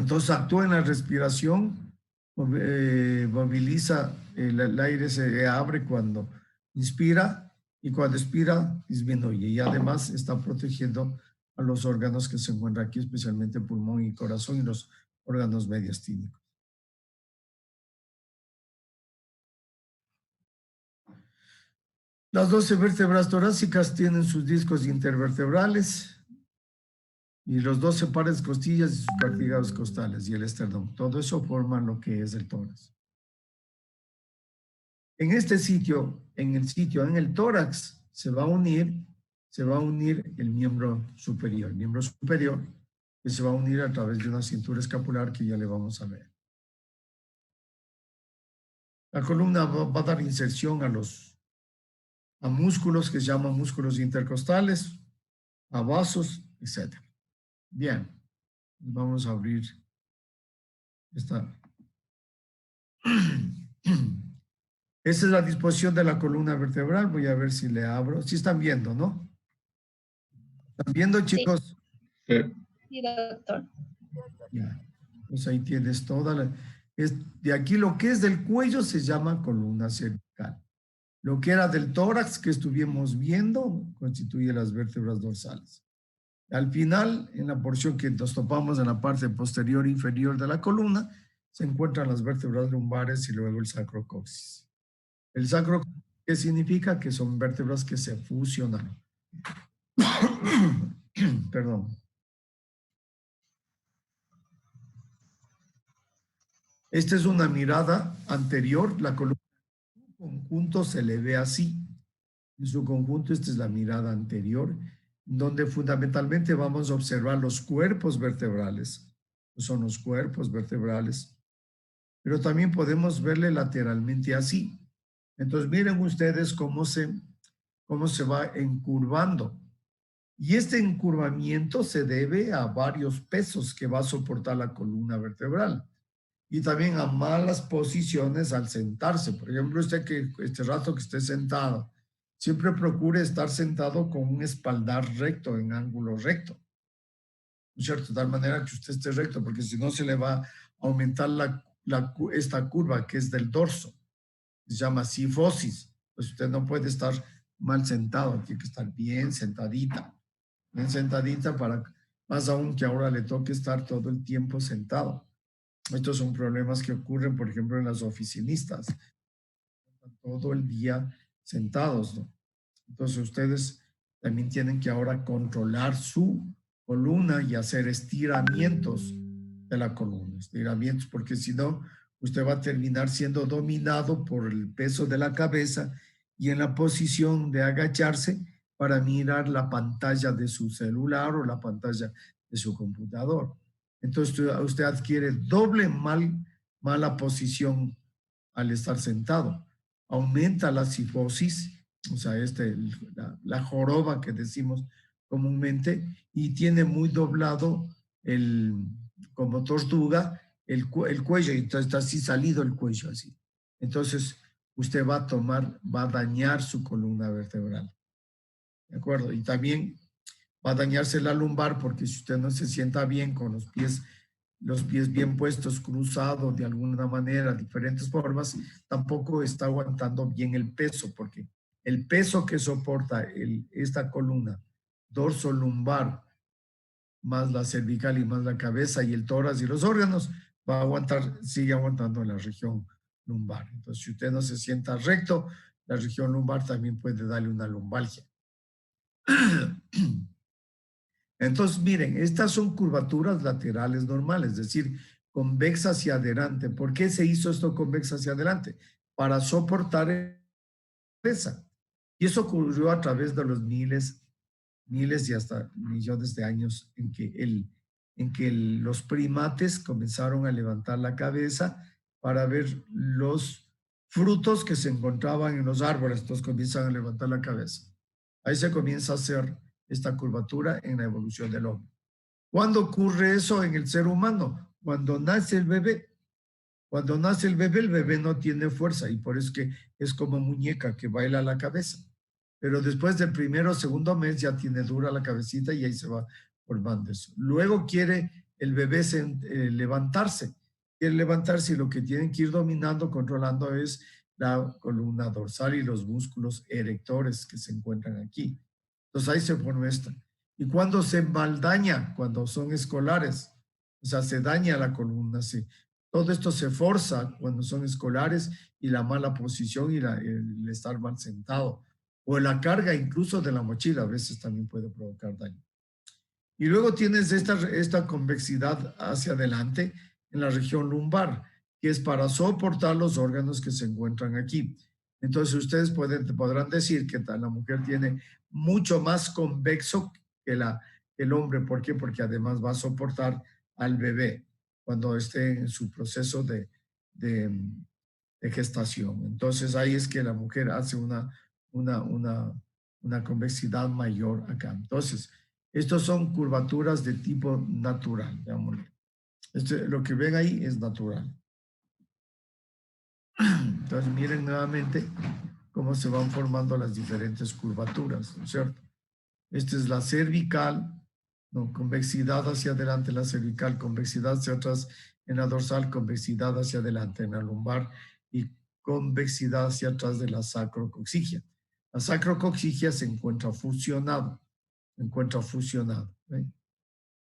Entonces actúa en la respiración, moviliza, el aire se abre cuando inspira y cuando expira disminuye. Y además está protegiendo a los órganos que se encuentran aquí, especialmente pulmón y corazón y los órganos mediastínicos. Las 12 vértebras torácicas tienen sus discos intervertebrales y los 12 pares de costillas y sus cartílagos costales y el esternón. Todo eso forma lo que es el tórax. En este sitio, en el tórax, se va a unir el miembro superior, que se va a unir a través de una cintura escapular que ya le vamos a ver. La columna va a dar inserción a músculos que se llaman músculos intercostales, a vasos, etc. Bien, vamos a abrir esta. Esa es la disposición de la columna vertebral. Voy a ver si le abro. Sí están viendo, ¿no? ¿Están viendo, chicos? Sí, sí doctor. Ya. Pues ahí tienes de aquí lo que es del cuello se llama columna cervical. Lo que era del tórax que estuvimos viendo constituye las vértebras dorsales. Al final, en la porción que nos topamos en la parte posterior e inferior de la columna, se encuentran las vértebras lumbares y luego el sacrocoxis. El sacrocoxis, ¿qué significa? Que son vértebras que se fusionan. Perdón. Esta es una mirada anterior, la columna en su conjunto se le ve así. En su conjunto, esta es la mirada anterior, donde fundamentalmente vamos a observar los cuerpos vertebrales. Son los cuerpos vertebrales. Pero también podemos verle lateralmente así. Entonces, miren ustedes cómo se va encurvando. Y este encurvamiento se debe a varios pesos que va a soportar la columna vertebral. Y también a malas posiciones al sentarse. Por ejemplo, usted que este rato que esté sentado, siempre procure estar sentado con un espaldar recto, en ángulo recto. ¿No es cierto? De tal manera que usted esté recto, porque si no se le va a aumentar esta curva que es del dorso. Se llama sifosis. Pues usted no puede estar mal sentado, tiene que estar bien sentadita. Bien sentadita para, más aún que ahora le toque estar todo el tiempo sentado. Estos son problemas que ocurren, por ejemplo, en las oficinistas. Todo el día sentados, ¿no? Entonces ustedes también tienen que ahora controlar su columna y hacer estiramientos de la columna. Estiramientos, porque si no, usted va a terminar siendo dominado por el peso de la cabeza y en la posición de agacharse para mirar la pantalla de su celular o la pantalla de su computador. Entonces usted adquiere mala posición al estar sentado. Aumenta la sifosis, o sea, la joroba que decimos comúnmente, y tiene muy doblado como tortuga el cuello, y entonces está así salido el cuello así. Entonces usted va a dañar su columna vertebral. ¿De acuerdo? Y también va a dañarse la lumbar porque si usted no se sienta bien con los pies bien puestos, cruzados de alguna manera, diferentes formas, tampoco está aguantando bien el peso, porque el peso que soporta esta columna dorso lumbar, más la cervical y más la cabeza y el tórax y los órganos, va a aguantar, sigue aguantando la región lumbar. Entonces, si usted no se sienta recto, la región lumbar también puede darle una lumbalgia. Entonces, miren, estas son curvaturas laterales normales, es decir, convexa hacia adelante. ¿Por qué se hizo esto convexa hacia adelante? Para soportar esa. Y eso ocurrió a través de los miles y hasta millones de años en que los primates comenzaron a levantar la cabeza para ver los frutos que se encontraban en los árboles. Entonces comienzan a levantar la cabeza. Ahí se comienza a hacer esta curvatura en la evolución del hombre. ¿Cuándo ocurre eso en el ser humano? Cuando nace el bebé. Cuando nace el bebé no tiene fuerza y por eso es que es como muñeca que baila la cabeza. Pero después del primero o segundo mes ya tiene dura la cabecita y ahí se va formando eso. Luego quiere el bebé levantarse. Quiere levantarse y lo que tienen que ir dominando, controlando es la columna dorsal y los músculos erectores que se encuentran aquí. Entonces ahí se pone esta. Y cuando se maldaña, cuando son escolares, o sea, se daña la columna, todo esto se forza cuando son escolares y la mala posición y el estar mal sentado. O la carga incluso de la mochila a veces también puede provocar daño. Y luego tienes esta convexidad hacia adelante en la región lumbar, que es para soportar los órganos que se encuentran aquí. Entonces ustedes podrán decir que la mujer tiene mucho más convexo que el hombre. ¿Por qué? Porque además va a soportar al bebé cuando esté en su proceso de, de gestación. Entonces ahí es que la mujer hace una, una, una convexidad mayor acá. Entonces, estos son curvaturas de tipo natural, digámoslo. Lo que ven ahí es natural. Entonces, miren nuevamente cómo se van formando las diferentes curvaturas, ¿no es cierto? Esta es la cervical, ¿no? Convexidad hacia adelante en la cervical, convexidad hacia atrás en la dorsal, convexidad hacia adelante en la lumbar y convexidad hacia atrás de la sacrocoxigia. La sacrocoxigia se encuentra fusionado, ¿eh?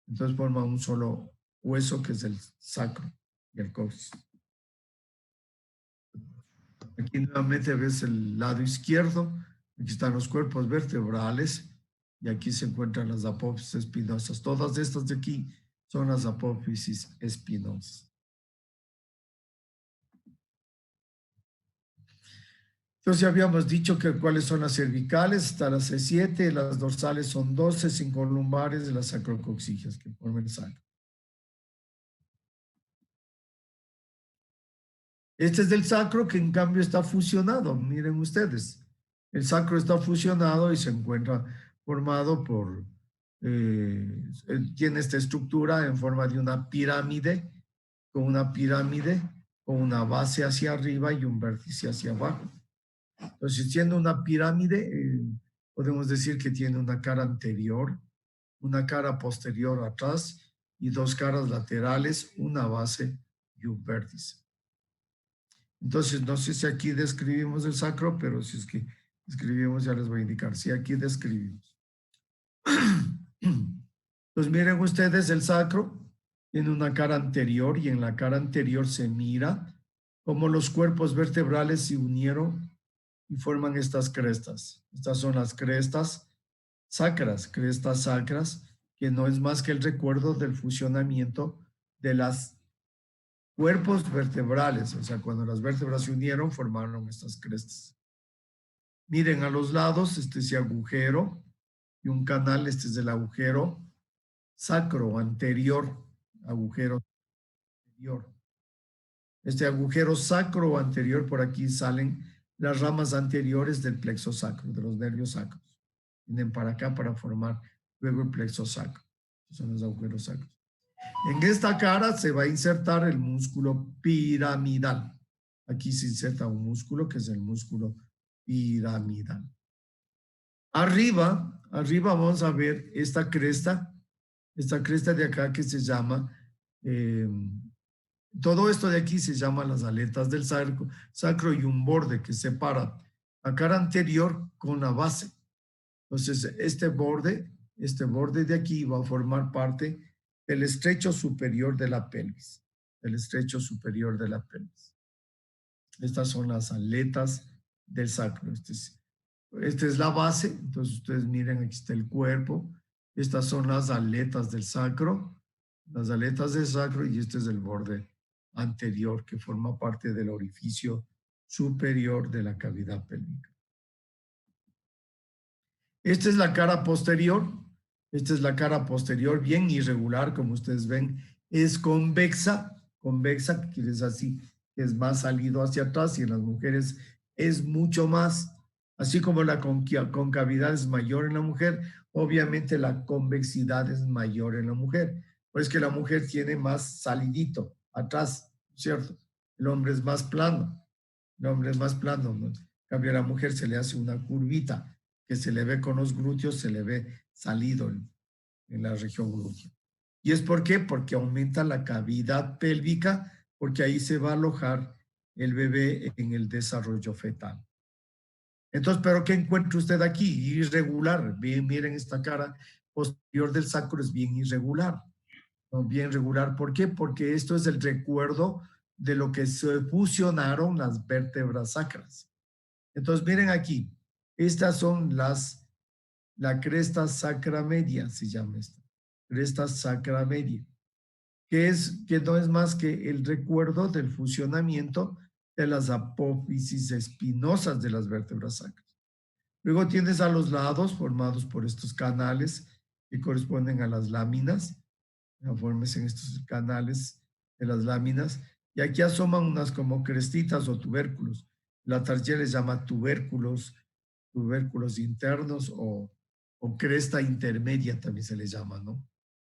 Entonces forma un solo hueso que es el sacro y el coxis. Aquí nuevamente ves el lado izquierdo, aquí están los cuerpos vertebrales y aquí se encuentran las apófisis espinosas. Todas estas de aquí son las apófisis espinosas. Entonces ya habíamos dicho que cuáles son las cervicales, está las C7, las dorsales son 12, 5 lumbares, las sacrocoxigias que forman el sacro. Este es del sacro que en cambio está fusionado, miren ustedes. El sacro está fusionado y se encuentra formado tiene esta estructura en forma de una pirámide, con una base hacia arriba y un vértice hacia abajo. Entonces, siendo una pirámide, podemos decir que tiene una cara anterior, una cara posterior atrás y dos caras laterales, una base y un vértice. Entonces, no sé si aquí describimos el sacro, pero si es que escribimos, ya les voy a indicar. Si aquí describimos. Pues miren ustedes, el sacro tiene una cara anterior y en la cara anterior se mira cómo los cuerpos vertebrales se unieron y forman estas crestas. Estas son las crestas sacras, que no es más que el recuerdo del fusionamiento de las cuerpos vertebrales, o sea, cuando las vértebras se unieron, formaron estas crestas. Miren a los lados, este es el agujero y un canal, este es el agujero sacro anterior, agujero anterior. Este agujero sacro anterior, por aquí salen las ramas anteriores del plexo sacro, de los nervios sacros. Vienen para acá para formar luego el plexo sacro. Son los agujeros sacros. En esta cara se va a insertar el músculo piramidal. Aquí se inserta un músculo que es el músculo piramidal. Arriba vamos a ver esta cresta de acá que se llama, todo esto de aquí se llama las aletas del sacro y un borde que separa la cara anterior con la base. Entonces, este borde de aquí va a formar parte del estrecho superior de la pelvis, el estrecho superior de la pelvis. Estas son las aletas del sacro. Esta es la base, entonces ustedes miren, aquí está el cuerpo. Estas son las aletas del sacro, y este es el borde anterior que forma parte del orificio superior de la cavidad pélvica. Esta es la cara posterior. Esta es la cara posterior, bien irregular, como ustedes ven. Es convexa, que quiere decir así, es más salido hacia atrás y en las mujeres es mucho más. Así como la concavidad es mayor en la mujer, obviamente la convexidad es mayor en la mujer. Por eso es que la mujer tiene más salidito atrás, ¿cierto? El hombre es más plano. El hombre es más plano, ¿no? En cambio, a la mujer se le hace una curvita que se le ve con los glúteos, se le ve salido en la región glútea. ¿Y es por qué? Porque aumenta la cavidad pélvica, porque ahí se va a alojar el bebé en el desarrollo fetal. Entonces, ¿pero qué encuentra usted aquí? Irregular. Bien, miren, esta cara posterior del sacro es bien irregular. ¿No? Bien regular. ¿Por qué? Porque esto es el recuerdo de lo que se fusionaron las vértebras sacras. Entonces, miren aquí. Estas son la cresta sacra media, se llama esta. Cresta sacra media, que no es más que el recuerdo del fusionamiento de las apófisis espinosas de las vértebras sacras. Luego tienes a los lados formados por estos canales que corresponden a las láminas, formes en estos canales de las láminas, y aquí asoman unas como crestitas o tubérculos. La Target les llama tubérculos internos o cresta intermedia también se les llama, ¿no?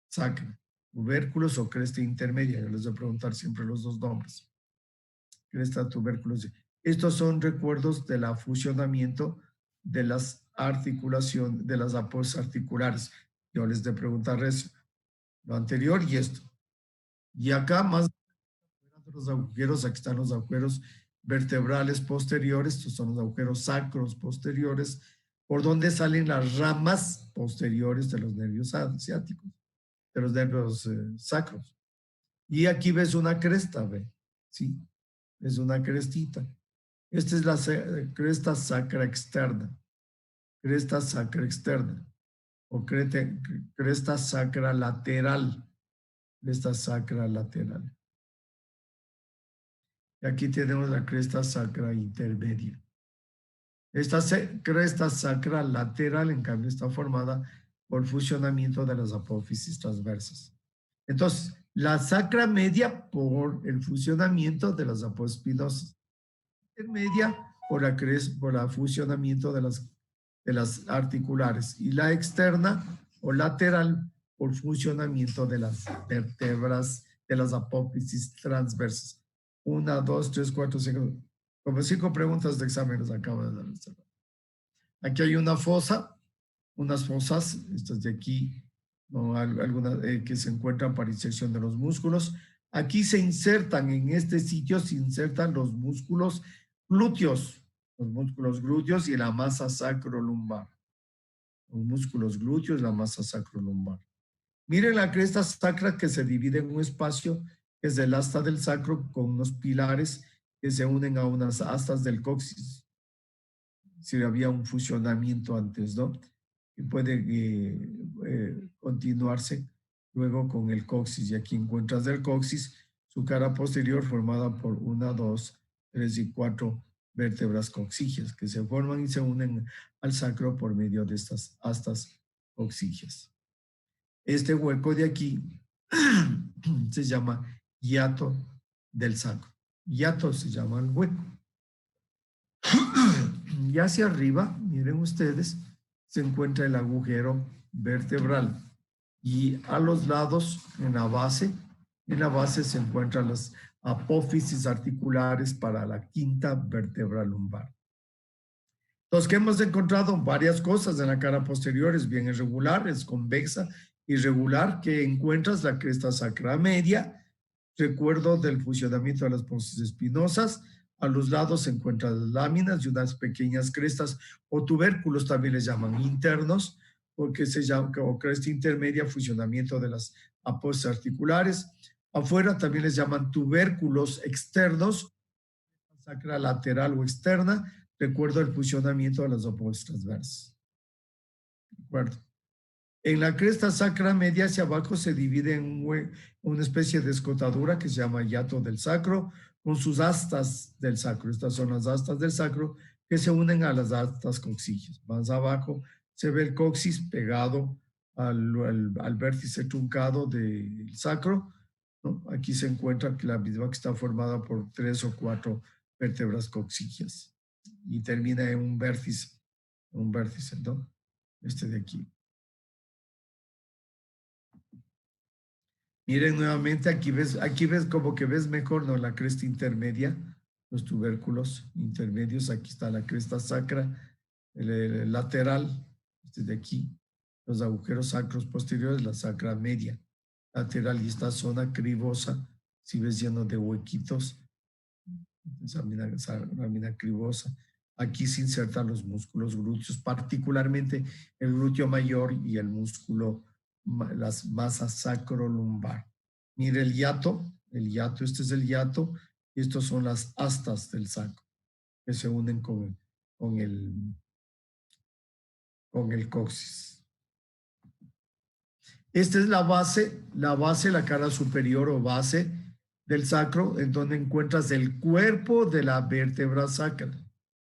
Sacra, tubérculos o cresta intermedia, yo les voy a preguntar siempre los dos nombres. Cresta, tubérculos. Estos son recuerdos del fusionamiento de las articulaciones, de las apófisis articulares. Yo les de preguntar eso, lo anterior y esto. Y acá más de los agujeros, aquí están los agujeros vertebrales posteriores, estos son los agujeros sacros posteriores, por donde salen las ramas posteriores de los nervios ciáticos, de los nervios sacros. Y aquí ves una cresta, ¿ve? Sí, es una crestita. Esta es la cresta sacra externa, cresta sacra externa, o cresta sacra lateral, cresta sacra lateral. Y aquí tenemos la cresta sacra intermedia. Esta cresta sacra lateral, en cambio, está formada por fusionamiento de las apófisis transversas. Entonces, la sacra media por el fusionamiento de las apófisis espinosas. Intermedia por el fusionamiento de las articulares. Y la externa o lateral por funcionamiento de las vértebras de las apófisis transversas. 1, 2, 3, 4, 5. Como 5 preguntas de examen nos acaba de dar. Aquí hay una fosa, unas fosas, estas de aquí, ¿no? Algunas que se encuentran para inserción de los músculos. Aquí se insertan, en este sitio se insertan los músculos glúteos y la masa sacrolumbar. Los músculos glúteos y la masa sacrolumbar. Miren la cresta sacra que se divide en un espacio que es el asta del sacro con unos pilares que se unen a unas astas del coxis. Si había un fusionamiento antes, ¿no? Y puede continuarse luego con el coxis. Y aquí encuentras el coxis, su cara posterior formada por 1, 2, 3 y 4 vértebras coxígeas que se forman y se unen al sacro por medio de estas astas coxígeas. Este hueco de aquí se llama hiato del sacro. Hiato se llama el hueco. Y hacia arriba, miren ustedes, se encuentra el agujero vertebral. Y a los lados, en la base se encuentran las apófisis articulares para la quinta vértebra lumbar. Entonces, ¿qué hemos encontrado? Varias cosas en la cara posterior, es bien irregular, es convexa, irregular, que encuentras la cresta sacra media, recuerdo del fusionamiento de las apófisis espinosas, a los lados se encuentran las láminas y unas pequeñas crestas o tubérculos también les llaman internos, porque se llama o cresta intermedia, fusionamiento de las apófisis articulares. Afuera también les llaman tubérculos externos, sacra lateral o externa, recuerdo el fusionamiento de las apófisis transversas. ¿De acuerdo? En la cresta sacra media hacia abajo se divide en una especie de escotadura que se llama hiato del sacro, con sus astas del sacro. Estas son las astas del sacro que se unen a las astas coxígeas. Más abajo se ve el coxis pegado al vértice truncado del sacro, ¿no? Aquí se encuentra la misma que está formada por 3 o 4 vértebras coxígeas y termina en un vértice, ¿no? Este de aquí. Miren nuevamente, aquí ves como que ves mejor, ¿no? La cresta intermedia, los tubérculos intermedios, aquí está la cresta sacra, el lateral, este de aquí, los agujeros sacros posteriores, la sacra media. lateral y esta zona cribosa, si ves lleno de huequitos, esa lámina cribosa. Aquí se insertan los músculos glúteos, particularmente el glúteo mayor y el músculo, las masas sacrolumbar. Mire el hiato, este es el hiato, y estos son las astas del sacro, que se unen con el coxis. Esta es la base, la cara superior o base del sacro, en donde encuentras el cuerpo de la vértebra sacra.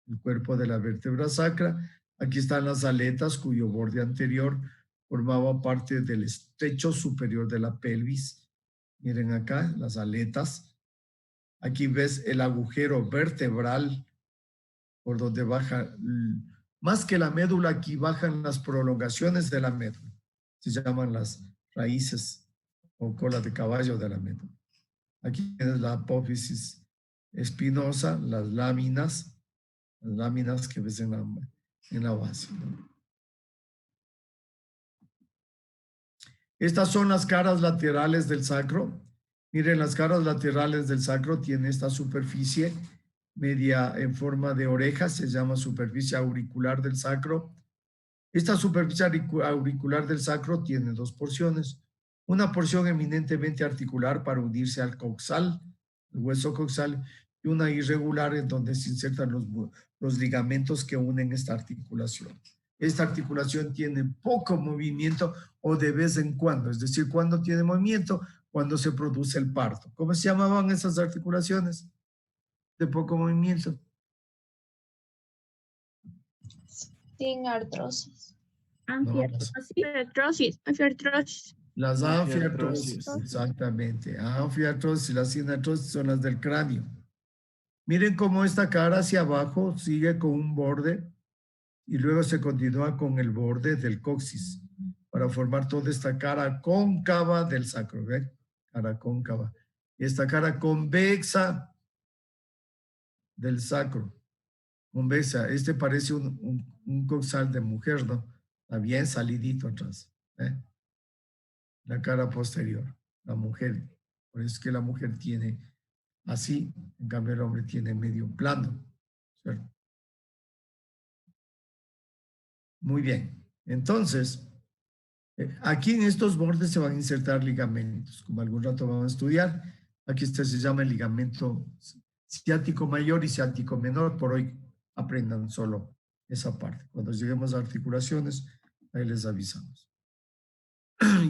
El cuerpo de la vértebra sacra. Aquí están las aletas, cuyo borde anterior formaba parte del estrecho superior de la pelvis. Miren acá, las aletas. Aquí ves el agujero vertebral por donde baja, más que la médula, aquí bajan las prolongaciones de la médula. Se llaman las raíces o cola de caballo de la médula. Aquí tienes la apófisis espinosa, las láminas que ves en la base, ¿no? Estas son las caras laterales del sacro. Miren, las caras laterales del sacro tienen esta superficie media en forma de oreja, se llama superficie auricular del sacro. Esta superficie auricular del sacro tiene dos porciones. Una porción eminentemente articular para unirse al coxal, el hueso coxal, y una irregular en donde se insertan los ligamentos que unen esta articulación. Esta articulación tiene poco movimiento o de vez en cuando, es decir, cuando tiene movimiento, cuando se produce el parto. ¿Cómo se llamaban esas articulaciones de poco movimiento? Sin artrosis. Anfiartrosis. Las anfiartrosis, exactamente. Anfiartrosis y las sinartrosis son las del cráneo. Miren cómo esta cara hacia abajo sigue con un borde y luego se continúa con el borde del coxis para formar toda esta cara cóncava del sacro, ¿ven? Cara cóncava. Esta cara convexa del sacro. Convexa. Este parece un coxal de mujer, ¿no? Está bien salidito atrás. La cara posterior, la mujer. Por eso es que la mujer tiene así, en cambio el hombre tiene medio plano, ¿cierto? Muy bien. Entonces, aquí en estos bordes se van a insertar ligamentos, como algún rato vamos a estudiar. Aquí este se llama el ligamento ciático mayor y ciático menor. Por hoy aprendan solo esa parte. Cuando lleguemos a articulaciones, ahí les avisamos.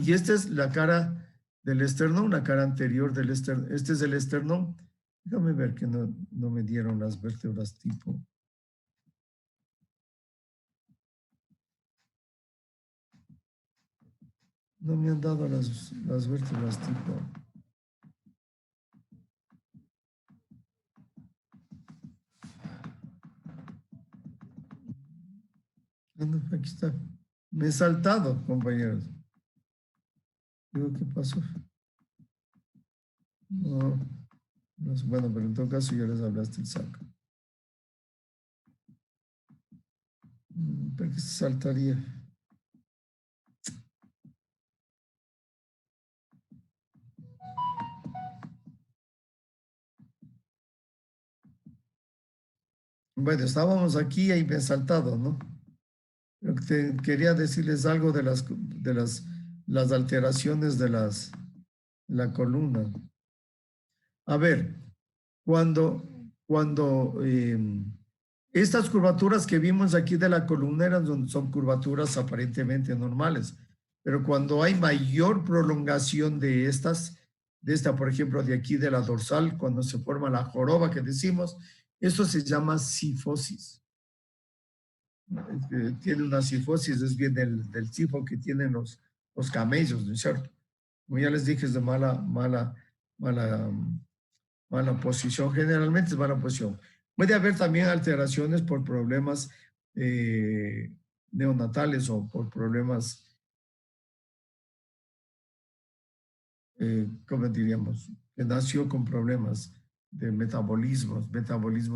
Y esta es la cara del esternón, la cara anterior del esternón. Este es el esternón. Déjame ver que no me dieron las vértebras tipo. No me han dado las vértebras tipo. Aquí está. Me he saltado, compañeros. Digo, ¿qué pasó? No, bueno, pero en todo caso ya les hablaste el saco. ¿Por qué se saltaría? Bueno, estábamos aquí y me he saltado, ¿no? Quería decirles algo de las alteraciones de la columna. A ver, cuando estas curvaturas que vimos aquí de la columna son curvaturas aparentemente normales, pero cuando hay mayor prolongación de esta, por ejemplo, de aquí de la dorsal, cuando se forma la joroba que decimos, eso se llama cifosis. Tiene una cifosis, es bien del sifo que tienen los camellos, ¿no es cierto? Como ya les dije, es de mala posición, generalmente es mala posición. Puede haber también alteraciones por problemas neonatales o por problemas, ¿cómo diríamos? Que nació con problemas de metabolismos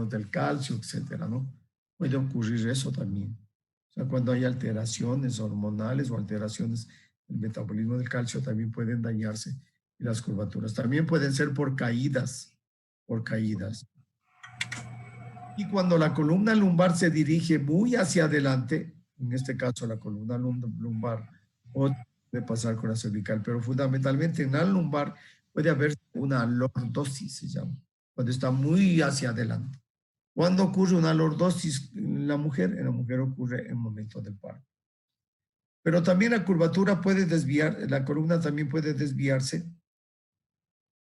del calcio, etcétera, ¿no? Puede ocurrir eso también. O sea, cuando hay alteraciones hormonales o alteraciones el metabolismo del calcio también pueden dañarse y las curvaturas. También pueden ser por caídas, Y cuando la columna lumbar se dirige muy hacia adelante, en este caso la columna lumbar, o puede pasar con la cervical, pero fundamentalmente en la lumbar puede haber una lordosis, se llama, cuando está muy hacia adelante. ¿Cuándo ocurre una lordosis en la mujer? En la mujer ocurre en el momento del parto. Pero también la curvatura puede desviar, la columna también puede desviarse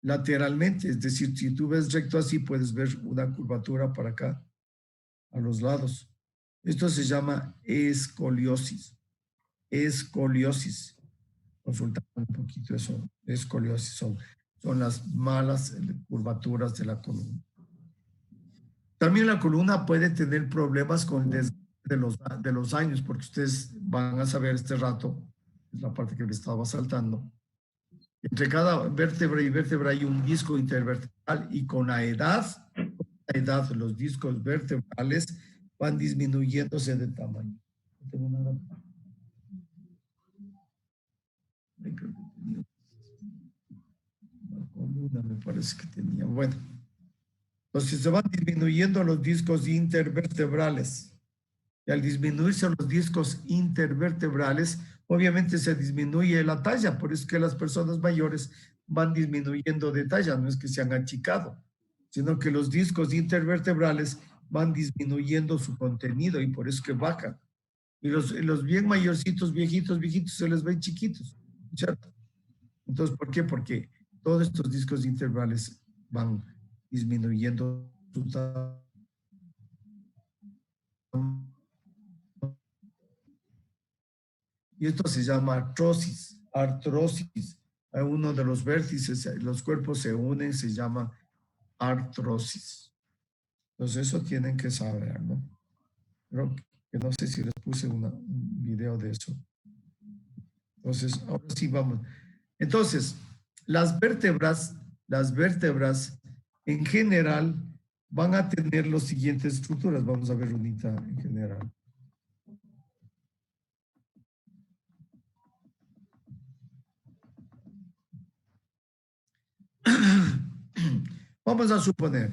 lateralmente, es decir, si tú ves recto así, puedes ver una curvatura para acá, a los lados. Esto se llama escoliosis. Escoliosis. Consultar un poquito eso. Escoliosis son las malas curvaturas de la columna. También la columna puede tener problemas con el de los años, porque ustedes van a saber este rato, es la parte que le estaba saltando. Entre cada vértebra y vértebra hay un disco intervertebral y con la edad los discos vertebrales van disminuyéndose de tamaño. No tengo nada. Una columna me parece que tenía. Bueno, entonces se van disminuyendo los discos intervertebrales. Y al disminuirse los discos intervertebrales, obviamente se disminuye la talla, por eso es que las personas mayores van disminuyendo de talla, no es que se han achicado, sino que los discos intervertebrales van disminuyendo su contenido y por eso que bajan. Y los bien mayorcitos, viejitos, se les ven chiquitos, ¿cierto? Entonces, ¿por qué? Porque todos estos discos intervertebrales van disminuyendo su tamaño. Y esto se llama artrosis, artrosis. Uno de los vértices, los cuerpos se unen, se llama artrosis. Entonces eso tienen que saber, ¿no? Creo que no sé si les puse un video de eso. Entonces, ahora sí vamos. Entonces, las vértebras en general van a tener las siguientes estructuras. Vamos a ver unita en general. Vamos a suponer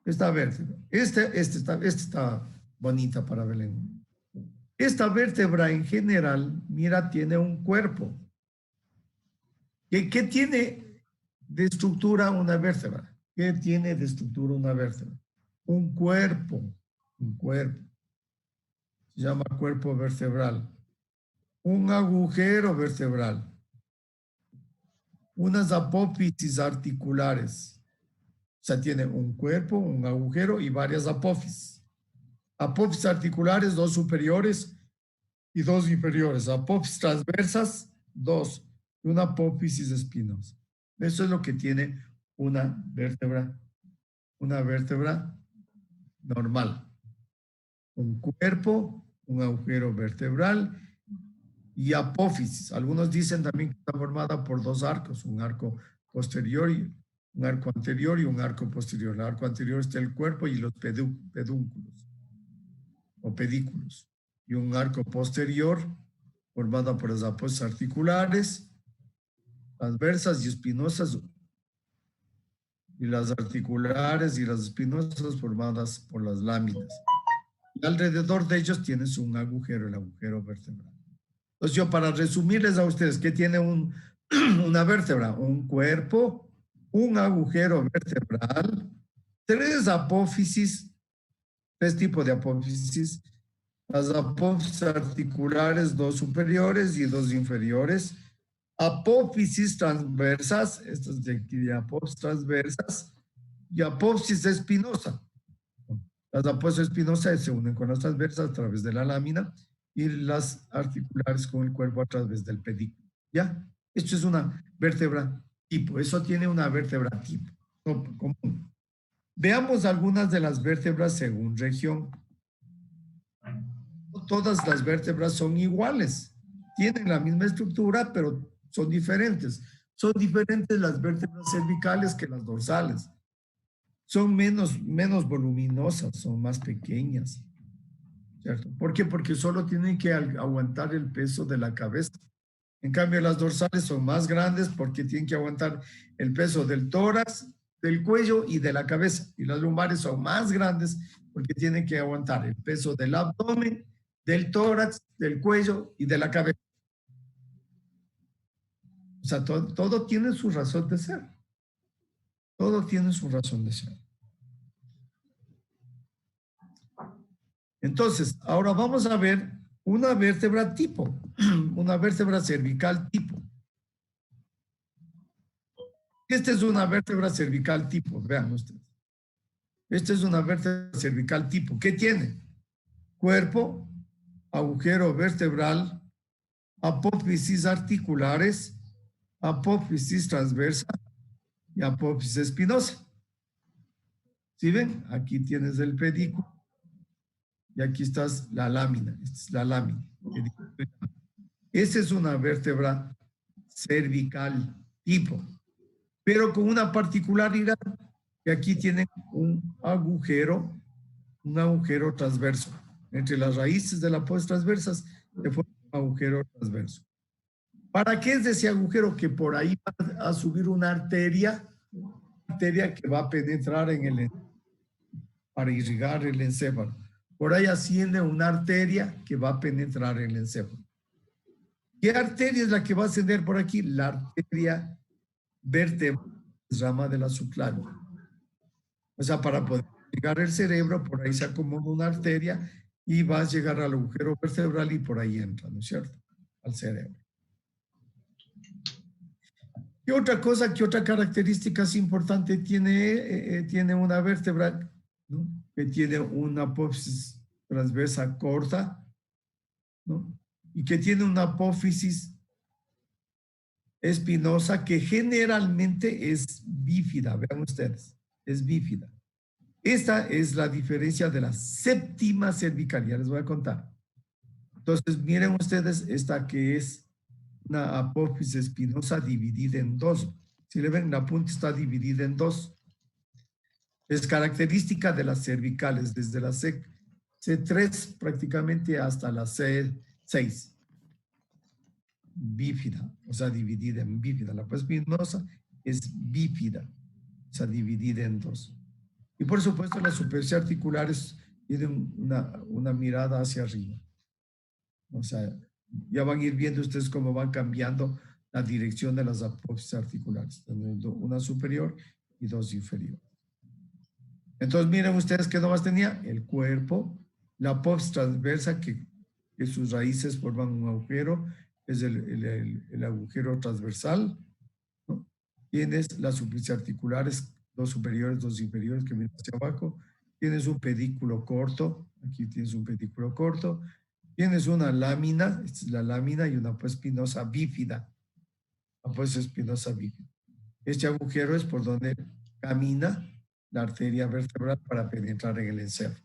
esta vértebra. Esta está bonita para Belén. Esta vértebra en general, mira, tiene un cuerpo. ¿Qué tiene de estructura una vértebra? ¿Qué tiene de estructura una vértebra? Un cuerpo. Se llama cuerpo vertebral. Un agujero vertebral. Unas apófisis articulares. O sea, tiene un cuerpo, un agujero y varias apófisis. Apófisis articulares, 2 superiores y 2 inferiores. Apófisis transversas, 2. Y una apófisis espinosa. Eso es lo que tiene una vértebra normal. Un cuerpo, un agujero vertebral y apófisis. Algunos dicen también que está formada por 2 arcos, un arco posterior y un arco anterior y un arco posterior. El arco anterior está el cuerpo y los pedúnculos o pedículos. Y un arco posterior formado por las apófisis articulares, transversas y espinosas, y las articulares y las espinosas formadas por las láminas. Y alrededor de ellos tienes un agujero, el agujero vertebral. Entonces yo, para resumirles a ustedes, ¿qué tiene una vértebra? Un cuerpo, un agujero vertebral, 3 apófisis, 3 tipos de apófisis, las apófisis articulares, 2 superiores y 2 inferiores, apófisis transversas, estas de aquí de apófisis transversas, y apófisis espinosa. Las apófisis espinosas se unen con las transversas a través de la lámina y las articulares con el cuerpo a través del pedículo. ¿Ya? Esto es una vértebra tipo. Eso tiene una vértebra tipo común. Veamos algunas de las vértebras según región. No todas las vértebras son iguales. Tienen la misma estructura, pero son diferentes. Son diferentes las vértebras cervicales que las dorsales. Son menos voluminosas, son más pequeñas. ¿Cierto? ¿Por qué? Porque solo tienen que aguantar el peso de la cabeza. En cambio, las dorsales son más grandes porque tienen que aguantar el peso del tórax, del cuello y de la cabeza. Y las lumbares son más grandes porque tienen que aguantar el peso del abdomen, del tórax, del cuello y de la cabeza. O sea, todo tiene su razón de ser. Todo tiene su razón de ser. Entonces, ahora vamos a ver una vértebra tipo, una vértebra cervical tipo. Esta es una vértebra cervical tipo, vean ustedes. Esta es una vértebra cervical tipo. ¿Qué tiene? Cuerpo, agujero vertebral, apófisis articulares, apófisis transversa y apófisis espinosa. ¿Sí ven? Aquí tienes el pedículo y aquí está la lámina. Esta es la lámina. Esta es una vértebra cervical tipo, pero con una particularidad que aquí tienen un agujero transverso. Entre las raíces de la apófisis transversas se forma un agujero transverso. ¿Para qué es ese agujero? Que por ahí va a subir una arteria que va a penetrar en el para irrigar el encéfalo. Por ahí asciende una arteria que va a penetrar en el encéfalo. ¿Qué arteria es la que va a ascender por aquí? La arteria vertebral, rama de la subclavia. O sea, para poder llegar al cerebro, por ahí se acomoda una arteria y va a llegar al agujero vertebral y por ahí entra, ¿no es cierto? Al cerebro. ¿Qué otra cosa, qué otra característica importante tiene una vértebra, ¿no? Que tiene una apófisis transversa corta, ¿no? Y que tiene una apófisis espinosa que generalmente es bífida, vean ustedes, es bífida. Esta es la diferencia de la séptima cervical, ya les voy a contar. Entonces, miren ustedes esta que es una apófisis espinosa dividida en dos. Si le ven, la punta está dividida en dos. Es característica de las cervicales, desde la C3 prácticamente hasta la C6. Bífida, o sea, dividida en bífida. La apófisis espinosa es bífida, o sea, dividida en dos. Y por supuesto, las superficies articulares tienen una mirada hacia arriba. O sea, ya van a ir viendo ustedes cómo van cambiando la dirección de las apófisis articulares, teniendo una superior y dos inferiores. Entonces, miren ustedes qué nomás tenía el cuerpo, la apófisis transversa, que sus raíces forman un agujero, es el agujero transversal, ¿no? Tienes las superficies articulares, dos superiores, dos inferiores que vienen hacia abajo. Tienes un pedículo corto, aquí tienes un pedículo corto. Tienes una lámina, esta es la lámina, y una apófisis espinosa bífida. Apófisis espinosa bífida. Este agujero es por donde camina la arteria vertebral para penetrar en el encéfalo.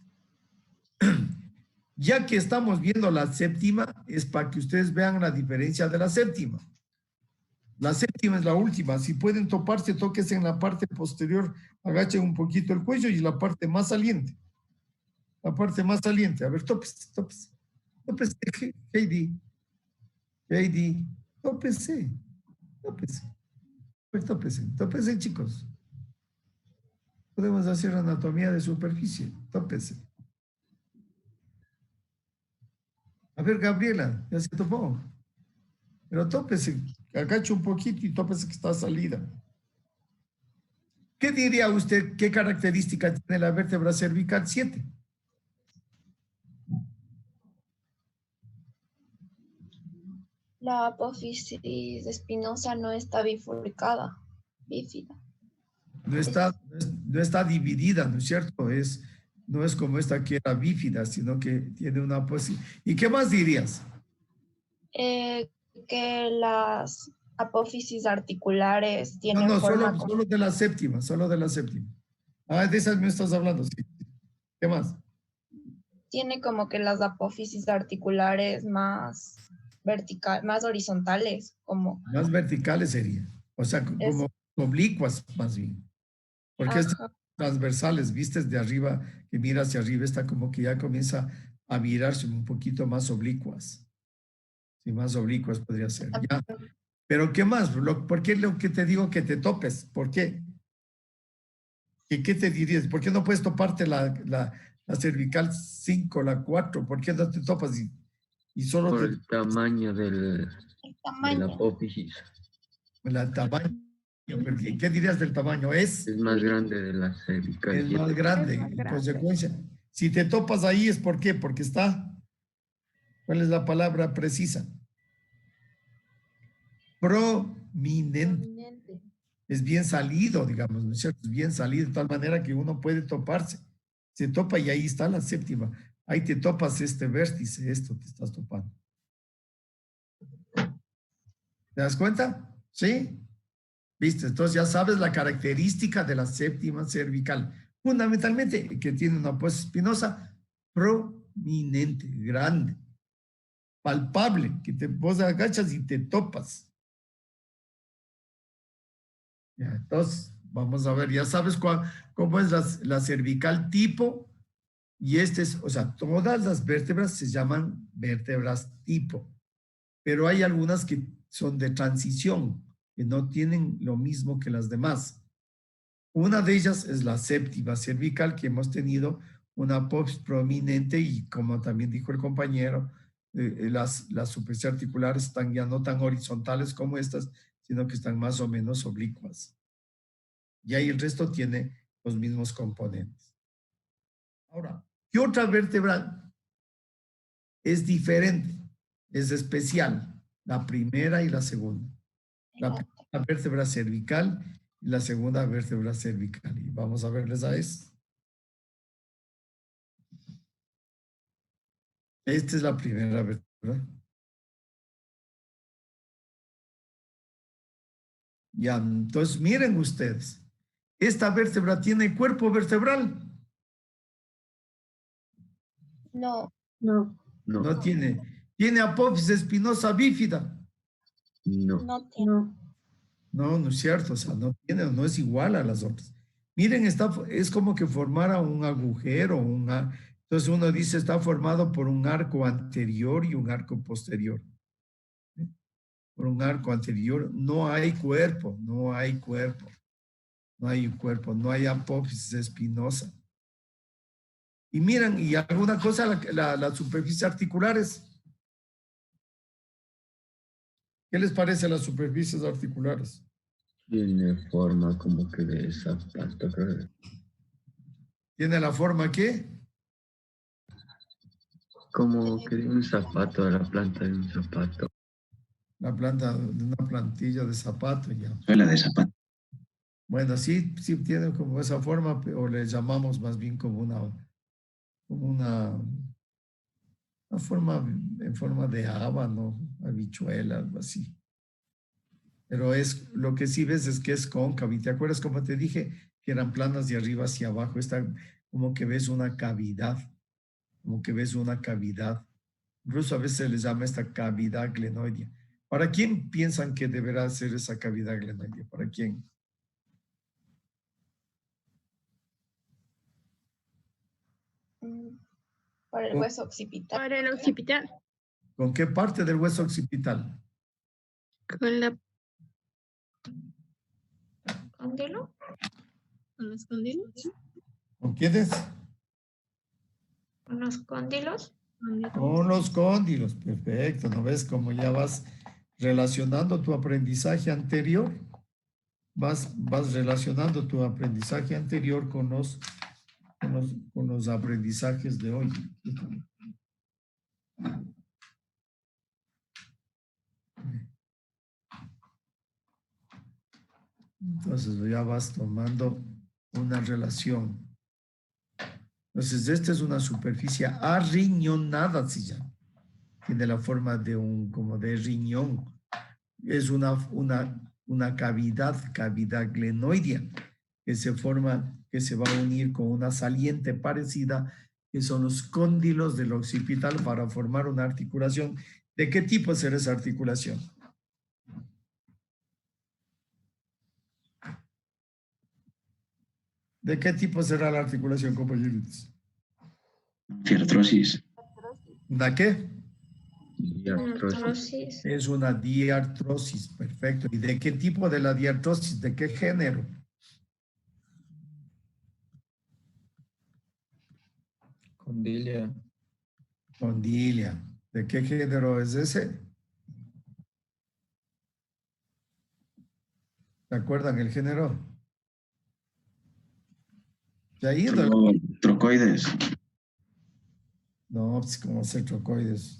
Ya que estamos viendo la séptima, es para que ustedes vean la diferencia de la séptima. La séptima es la última. Si pueden toparse, tóquense en la parte posterior, agachen un poquito el cuello y la parte más saliente. La parte más saliente. A ver, tópese, tópese. Tópese, Heidi. Heidi, tópese. Tópese. Pues tópese. Tópese, chicos. Podemos hacer anatomía de superficie. Tópese. A ver, Gabriela, ya se topó. Pero tópese, agache un poquito y tópese que está salida. ¿Qué diría usted? ¿Qué característica tiene la vértebra cervical 7? La apófisis espinosa no está bifurcada, bífida. No está dividida, ¿no es cierto? No es como esta que era bífida, sino que tiene una apófisis. ¿Y qué más dirías? Que las apófisis articulares No, tienen forma como... solo de la séptima, solo de la séptima. Ah, de esas me estás hablando, sí. ¿Qué más? Tiene como que las apófisis articulares más vertical, más horizontales, como Más verticales sería. O sea, es, como oblicuas más bien. Porque estas ajá, transversales, vistes de arriba, que mira hacia arriba, está como que ya comienza a virarse un poquito más oblicuas. Sí, más oblicuas podría ser. Ya. Pero ¿qué más? ¿Por qué lo que te digo que te topes? ¿Por qué? ¿Qué te dirías? ¿Por qué no puedes toparte la cervical 5, la 4? ¿Por qué no te topas y solo Por te el tamaño El de la tamaño. apófisis. el tamaño? ¿Qué dirías del tamaño? Es más grande de la cervical. Es más grande. Es más En grande. consecuencia, si te topas ahí es ¿por qué? Porque está, ¿cuál es la palabra precisa? Prominente. Prominente. Es bien salido, digamos, ¿no es cierto? Es bien salido de tal manera que uno puede toparse. Se topa y ahí está la séptima. Ahí te topas este vértice, esto te estás topando. ¿Te das cuenta? ¿Sí? ¿Viste? Entonces ya sabes la característica de la séptima cervical. Fundamentalmente que tiene una apófisis espinosa prominente, grande, palpable, que vos agachas y te topas. Ya, entonces, vamos a ver, ya sabes cómo es la cervical tipo, y o sea, todas las vértebras se llaman vértebras tipo, pero hay algunas que son de transición, que no tienen lo mismo que las demás. Una de ellas es la séptima cervical, que hemos tenido una apófisis prominente y como también dijo el compañero, las superficies articulares están ya no tan horizontales como estas, sino que están más o menos oblicuas. Y ahí el resto tiene los mismos componentes. Ahora, ¿qué otra vértebra es diferente? Es especial, la primera y la segunda. La primera vértebra cervical y la segunda vértebra cervical. Y vamos a verles a eso. Esta es la primera vértebra. Ya, entonces miren ustedes. Esta vértebra tiene cuerpo vertebral. No. No. No, No tiene. Tiene apófisis espinosa bífida. no. No tiene. No. No, no es cierto, o sea, no tiene, no es igual a las otras. Miren, es como que formara un agujero, entonces uno dice está formado por un arco anterior y un arco posterior. ¿Eh? Por un arco anterior, no hay cuerpo, no hay cuerpo, no hay cuerpo, no hay apófisis espinosa. Y miren, y alguna cosa, las superficies articulares. ¿Qué les parece a las superficies articulares? Tiene forma como que de zapato, creo. ¿Tiene la forma qué? Como que de un zapato, de la planta de un zapato. La planta de una plantilla de zapato, ya. Suela de zapato. Bueno, sí, sí tiene como esa forma, o le llamamos más bien como una forma en forma de habano, habichuela, algo así. Pero lo que sí ves es que es cóncavo. ¿Y te acuerdas como te dije que eran planas de arriba hacia abajo? Está como que ves una cavidad, como que ves una cavidad. Incluso a veces se les llama esta cavidad glenoidea. ¿Para quién piensan que deberá ser esa cavidad glenoidea? ¿Para quién? Para el hueso occipital. Para el occipital. ¿Con qué parte del hueso occipital? Con la ¿Cóndilo? con los cóndilos. ¿Con quiénes? ¿Con los cóndilos? Con los cóndilos. Perfecto. ¿No ves cómo ya vas relacionando tu aprendizaje anterior? Vas relacionando tu aprendizaje anterior con los aprendizajes de hoy. Entonces ya vas tomando una relación. Entonces, esta es una superficie arriñonada, se llama. Tiene la forma como de riñón. Es una cavidad glenoidea, que se forma, que se va a unir con una saliente parecida, que son los cóndilos del occipital para formar una articulación. ¿De qué tipo será esa articulación? ¿De qué tipo será la articulación, compañeritos? Artrosis. ¿De qué? Diartrosis. Artrosis. Es una diartrosis, perfecto. ¿Y de qué tipo de la diartrosis? ¿De qué género? Condilia. Condilia. ¿De qué género es ese? ¿Se acuerdan el género? ¿Se ha ido? Trocoides. No, pues como cetrocoides.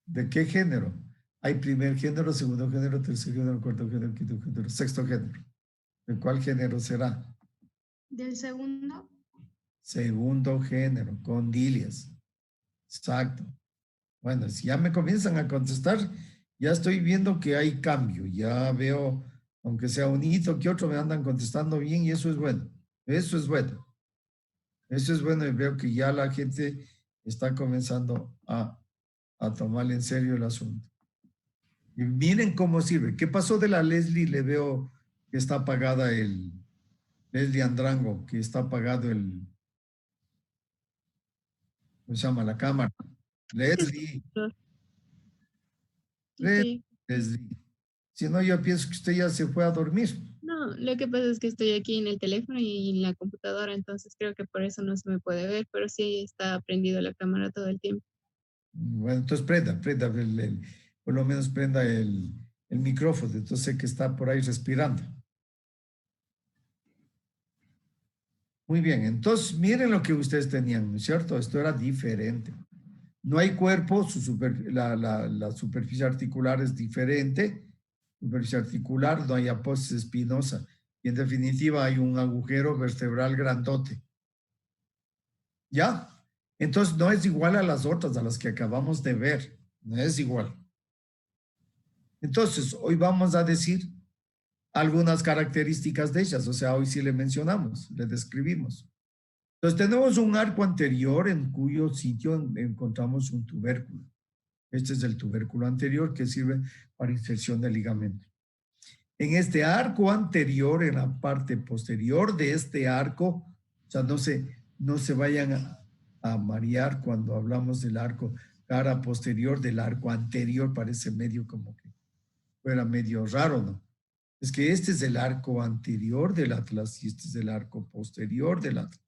¿De qué género? Hay primer género, segundo género, tercer género, cuarto género, quinto género, sexto género. ¿De cuál género será? Del segundo. Segundo género, condilias. Exacto. Bueno, si ya me comienzan a contestar, ya estoy viendo que hay cambio. Ya veo, aunque sea un hito que otro, me andan contestando bien y eso es bueno. Eso es bueno. Eso es bueno y veo que ya la gente está comenzando a tomarle en serio el asunto. Y miren cómo sirve. ¿Qué pasó de la Leslie? Le veo que está apagada Leslie Andrango, que está apagado ¿cómo se llama? La cámara. Leslie, Sí. Leslie. Si no, yo pienso que usted ya se fue a dormir. No, lo que pasa es que estoy aquí en el teléfono y en la computadora, entonces creo que por eso no se me puede ver, pero sí está prendida la cámara todo el tiempo. Bueno, entonces prenda por lo menos prenda el micrófono, entonces sé que está por ahí respirando. Muy bien, entonces miren lo que ustedes tenían, ¿no es cierto? Esto era diferente. No hay cuerpo, la superficie articular es diferente, superficie articular, no hay apófisis espinosa. Y en definitiva hay un agujero vertebral grandote. ¿Ya? Entonces no es igual a las otras, a las que acabamos de ver. No es igual. Entonces, hoy vamos a decir algunas características de ellas. O sea, hoy sí le mencionamos, le describimos. Entonces, tenemos un arco anterior en cuyo sitio encontramos un tubérculo. Este es el tubérculo anterior que sirve para inserción de ligamento. En este arco anterior, en la parte posterior de este arco, o sea, no se vayan a marear cuando hablamos del arco, cara posterior del arco anterior, parece medio como que fuera medio raro, ¿no? Es que este es el arco anterior del atlas y este es el arco posterior del atlas.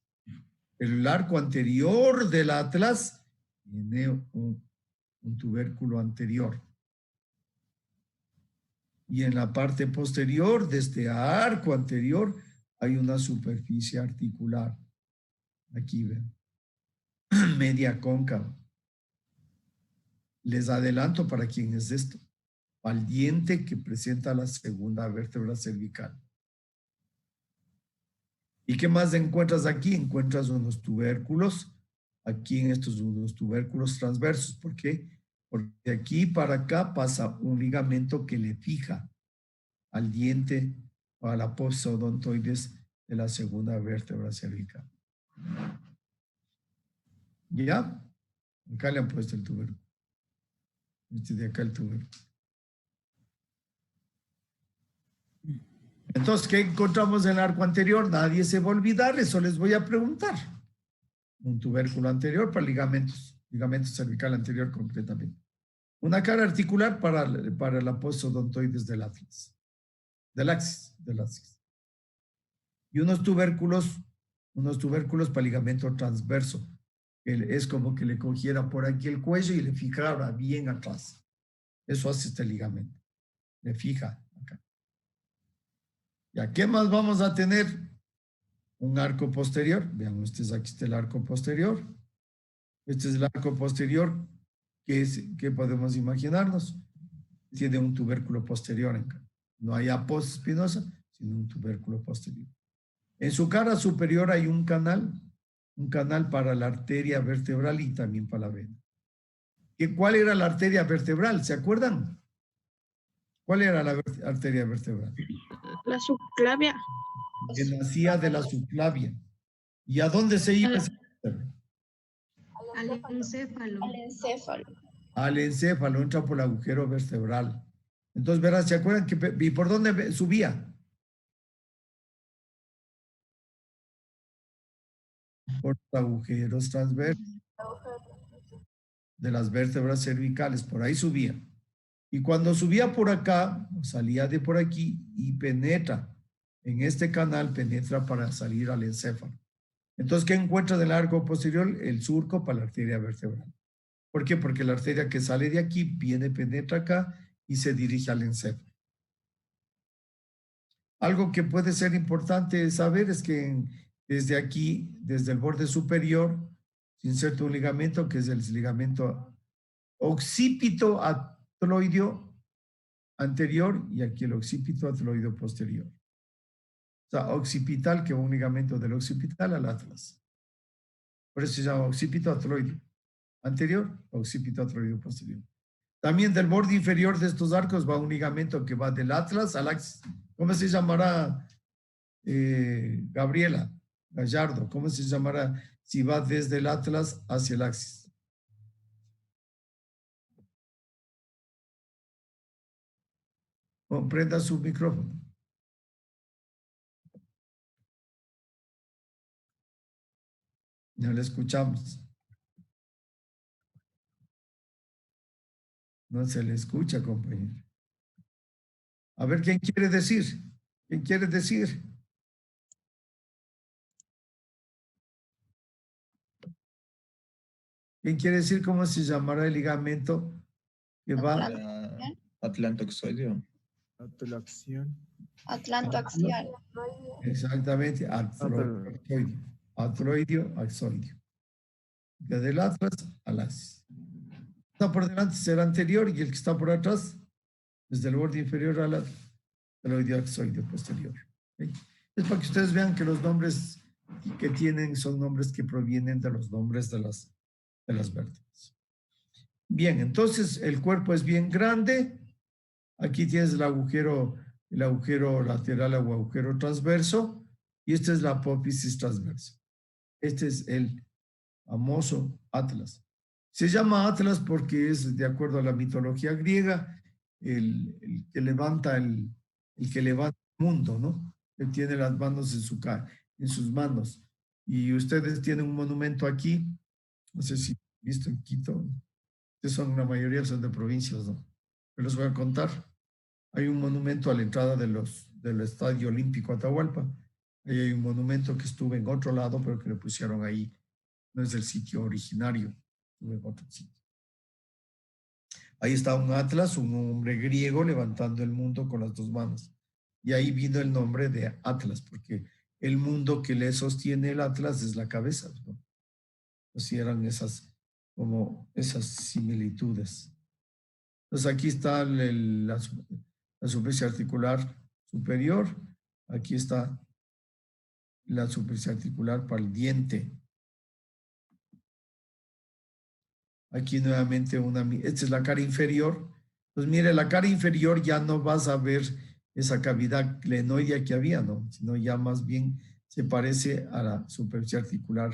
El arco anterior del atlas tiene un tubérculo anterior. Y en la parte posterior de este arco anterior hay una superficie articular. Aquí ven. Media cóncava. Les adelanto para quién es esto. Al diente que presenta la segunda vértebra cervical. ¿Y qué más encuentras aquí? Encuentras unos tubérculos. Aquí en estos unos tubérculos transversos. ¿Por qué? Porque de aquí para acá pasa un ligamento que le fija al diente o a la apófisis odontoides de la segunda vértebra cervical. ¿Ya? Acá le han puesto el tubérculo. Este de acá el tubérculo. Entonces, ¿qué encontramos en el arco anterior? Nadie se va a olvidar, eso les voy a preguntar. Un tubérculo anterior para ligamento cervical anterior concretamente. Una cara articular para la apófisis odontoides del atlas. Del axis. Y unos tubérculos para ligamento transverso. Es como que le cogiera por aquí el cuello y le fijara bien atrás. Eso hace este ligamento. Le fija acá. ¿Y qué más vamos a tener? Un arco posterior. Vean ustedes, aquí está el arco posterior. Este es el arco posterior. ¿Qué podemos imaginarnos? Tiene un tubérculo posterior. No hay apófisis espinosa, sino un tubérculo posterior. En su cara superior hay un canal para la arteria vertebral y también para la vena. ¿Cuál era la arteria vertebral? ¿Se acuerdan? ¿Cuál era la arteria vertebral? La subclavia. Que nacía de la subclavia. ¿Y a dónde se iba esa arteria? Al encéfalo. Al encéfalo. Al encéfalo, entra por el agujero vertebral. Entonces, verás, ¿se acuerdan y por dónde subía? por los agujeros transversos de las vértebras cervicales. Por ahí subía. Y cuando subía por acá, salía de por aquí y penetra en este canal, penetra para salir al encéfalo. Entonces, ¿qué encuentra del arco posterior? El surco para la arteria vertebral. ¿Por qué? Porque la arteria que sale de aquí viene, penetra acá y se dirige al encéfalo. Algo que puede ser importante saber es que desde aquí, desde el borde superior, se inserta un ligamento que es el ligamento occipito atloideo anterior y aquí el occipito atloideo posterior. O sea, occipital, que va un ligamento del occipital al atlas. Por eso se llama occipito atloideo anterior, occipito atloideo posterior. También del borde inferior de estos arcos va un ligamento que va del atlas al axis. ¿Cómo se llamará, Gabriela Gallardo? ¿Cómo se llamará si va desde el atlas hacia el axis? Prenda su micrófono. No le escuchamos. No se le escucha, compañero. A ver, ¿quién quiere decir? ¿Quién quiere decir? ¿Quién quiere decir cómo se llamará el ligamento que va? Atlantoxoideo. Atlantoaxial. Exactamente, atloideo. Atloideo, axoideo. Del atlas al axis. Está por delante será anterior y el que está por atrás, desde el borde inferior al atloideo, axoideo posterior. ¿Okay? Es para que ustedes vean que los nombres que tienen son nombres que provienen de los nombres de las vértebras. Bien, entonces el cuerpo es bien grande. Aquí tienes el agujero lateral o agujero transverso y esta es la apófisis transversa. Este es el famoso Atlas. Se llama Atlas porque es, de acuerdo a la mitología griega, el que levanta el mundo, ¿no? Él tiene las manos en sus manos. Y ustedes tienen un monumento aquí, no sé si han visto en Quito, la mayoría son de provincias, ¿no? Pero les voy a contar. Hay un monumento a la entrada del Estadio Olímpico Atahualpa. Ahí hay un monumento que estuve en otro lado, pero que le pusieron ahí. No es el sitio originario, estuve en otro sitio. Ahí está un Atlas, un hombre griego levantando el mundo con las dos manos. Y ahí vino el nombre de Atlas, porque el mundo que le sostiene el Atlas es la cabeza, ¿no? Así eran esas similitudes. Entonces aquí está la superficie articular superior, aquí está la superficie articular para el diente. Aquí nuevamente esta es la cara inferior. Pues mire, la cara inferior ya no vas a ver esa cavidad glenoidea que había, ¿no? Sino ya más bien se parece a la superficie articular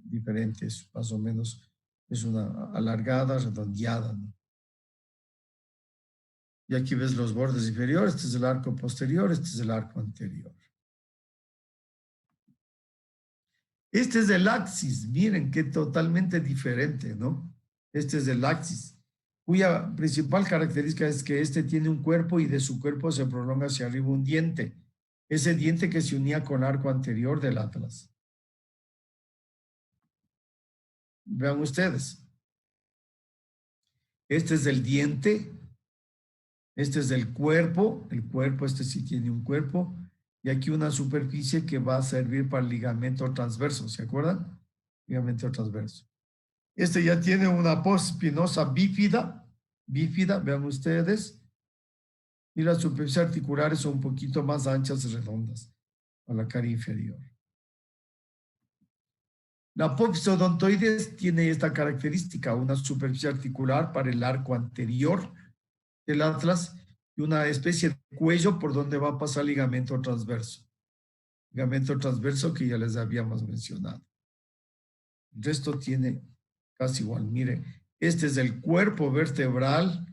diferente, más o menos es una alargada, redondeada, ¿no? Y aquí ves los bordes inferiores, este es el arco posterior, este es el arco anterior. Este es el axis, miren qué totalmente diferente, ¿no? Este es el axis, cuya principal característica es que este tiene un cuerpo y de su cuerpo se prolonga hacia arriba un diente. Ese diente que se unía con el arco anterior del Atlas. Vean ustedes. Este es el diente. Este es el cuerpo, este sí tiene un cuerpo, y aquí una superficie que va a servir para el ligamento transverso, ¿se acuerdan? Ligamento transverso. Este ya tiene una apóspinosa bífida, vean ustedes, y las superficies articulares son un poquito más anchas y redondas a la cara inferior. La apófisis odontoides tiene esta característica, una superficie articular para el arco anterior del Atlas y una especie de cuello por donde va a pasar ligamento transverso. Ligamento transverso que ya les habíamos mencionado. El resto tiene casi igual. Mire, este es el cuerpo vertebral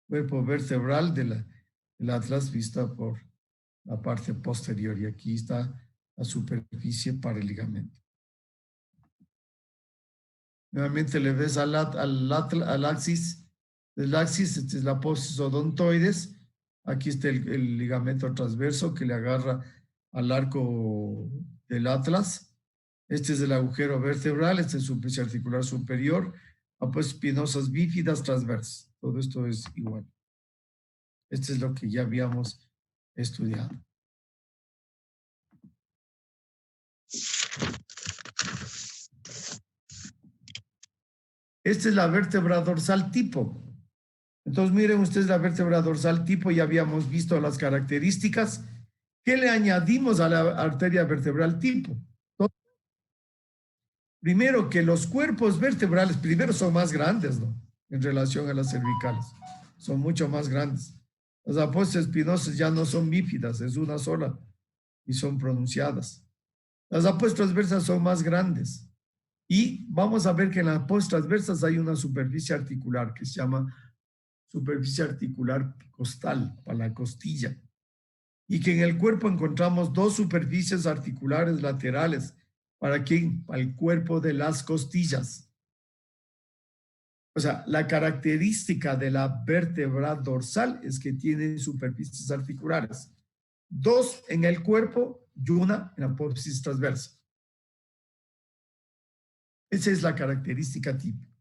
del Atlas vista por la parte posterior y aquí está la superficie para el ligamento. Nuevamente le ves al axis. El axis, esta es la apófisis odontoides. Aquí está el ligamento transverso que le agarra al arco del atlas. Este es el agujero vertebral, este es superficie articular superior. Apófisis espinosas bífidas transversas. Todo esto es igual. Este es lo que ya habíamos estudiado. Esta es la vértebra dorsal tipo. Entonces miren ustedes la vértebra dorsal tipo, ya habíamos visto las características. ¿Qué le añadimos a la arteria vertebral tipo? Primero que los cuerpos vertebrales, primero son más grandes, ¿no? En relación a las cervicales. Son mucho más grandes. Las apófisis espinosas ya no son bífidas, es una sola y son pronunciadas. Las apófisis transversas son más grandes. Y vamos a ver que en las apófisis transversas hay una superficie articular que se llama superficie articular costal, para la costilla. Y que en el cuerpo encontramos dos superficies articulares laterales. ¿Para quién? Para el cuerpo de las costillas. O sea, la característica de la vértebra dorsal es que tiene superficies articulares. Dos en el cuerpo y una en la apófisis transversa. Esa es la característica típica.